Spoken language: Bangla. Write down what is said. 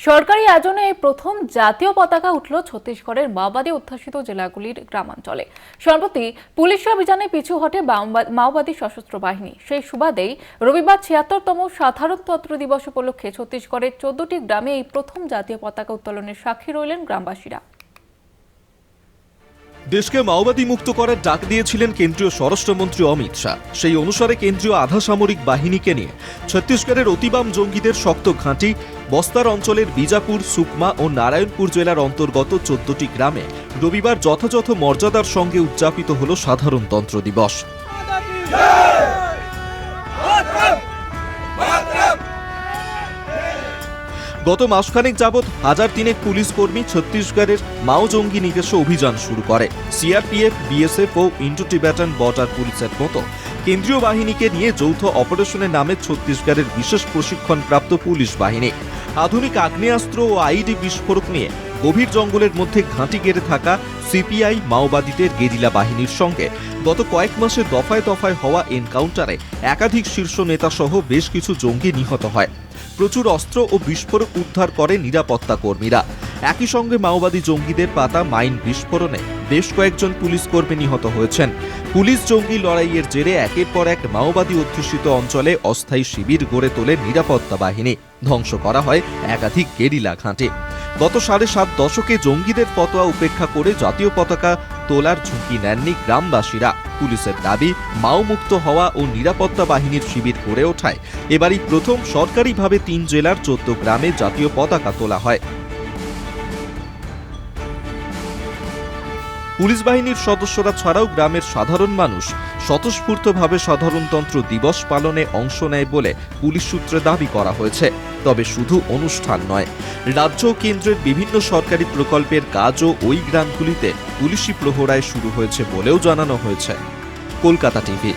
সরকারি আয়োজনে এই প্রথম জাতীয় পতাকা উঠল ছত্তিশগড়ের মাওবাদী অধ্যুষিত জেলাগুলির গ্রামাঞ্চলে। সম্প্রতি পুলিশ অভিযানে পিছু হটে মাওবাদী সশস্ত্র বাহিনী। সেই সুবাদেই রবিবার ৭৬তম সাধারণতন্ত্র দিবস উপলক্ষে ছত্তিশগড়ের ১৪টি গ্রামে এই প্রথম জাতীয় পতাকা উত্তোলনের সাক্ষী রইলেন গ্রামবাসীরা। দেশকে মাওবাদী মুক্ত করার ডাক দিয়েছিলেন কেন্দ্রীয় স্বরাষ্ট্রমন্ত্রী অমিত শাহ। সেই অনুসারে কেন্দ্রীয় আধা সামরিক বাহিনীকে নিয়ে ছত্তিশগড়ের অতিবাম জঙ্গিদের শক্ত ঘাঁটি বস্তার অঞ্চলের বিজাপুর, সুকমা ও নারায়ণপুর জেলার অন্তর্গত ১৪টি গ্রামে রবিবার যথাযথ মর্যাদার সঙ্গে উদযাপিত হল সাধারণতন্ত্র দিবস। গত মাসখানেক যাবৎ ১,৩০০ পুলিশ কর্মী ছত্তিশগড়ের মাও জঙ্গি নিকেশে অভিযান শুরু করে। সিআরপিএফ, বিএসএফ ও ইন্ডো টিবেটান বর্ডার পুলিশের মতো কেন্দ্রীয় বাহিনীকে নিয়ে যৌথ অপারেশনের নামে ছত্তিশগড়ের বিশেষ প্রশিক্ষণপ্রাপ্ত পুলিশ বাহিনী আধুনিক আগ্নেয়াস্ত্র ও আইডি বিস্ফোরক নিয়ে গভীর জঙ্গলের মধ্যে ঘাঁটি গেড়ে থাকা সিপিআই মাওবাদীদের গেরিলা বাহিনীর সঙ্গে গত কয়েক মাসে দফায় দফায় হওয়া এনকাউন্টারে একাধিক শীর্ষ নেতা সহ বেশ কিছু জঙ্গি নিহত হয়। প্রচুর অস্ত্র ও বিস্ফোরক উদ্ধার করে নিরাপত্তা কর্মীরা। একই সঙ্গে মাওবাদী জঙ্গিদের পাতা মাইন বিস্ফোরণে বেশ কয়েকজন পুলিশ কর্মী নিহত হয়েছেন। পুলিশ জঙ্গি লড়াইয়ের জেরে একের পর এক মাওবাদী অধ্যুষিত অঞ্চলে অস্থায়ী শিবির গড়ে তোলে নিরাপত্তা বাহিনী। ধ্বংস করা হয় একাধিক গেরিলা ঘাঁটি। গত ৭.৫ দশকে জঙ্গিদের ফতোয়া উপেক্ষা করে জাতীয় পতাকা তোলার ঝুঁকি নেননি গ্রামবাসীরা। পুলিশের দাবি, মাও মুক্ত হওয়া ও নিরাপত্তা বাহিনীর শিবির গড়ে ওঠায় এবারই প্রথম সরকারিভাবে ৩ জেলার ১৪ গ্রামে জাতীয় পতাকা তোলা হয়। পুলিশ বাহিনীর সদস্যরা ছাড়াও গ্রামের সাধারণ মানুষ স্বতঃস্ফূর্তভাবে সাধারণতন্ত্র দিবস পালনে অংশ নেয় বলে পুলিশ সূত্রে দাবি করা হয়েছে। তবে শুধু অনুষ্ঠান নয়, রাজ্য ও কেন্দ্রের বিভিন্ন সরকারি প্রকল্পের কাজও ওই গ্রামগুলিতে পুলিশি প্রহরায় শুরু হয়েছে বলেও জানানো হয়েছে। কলকাতা টিভি।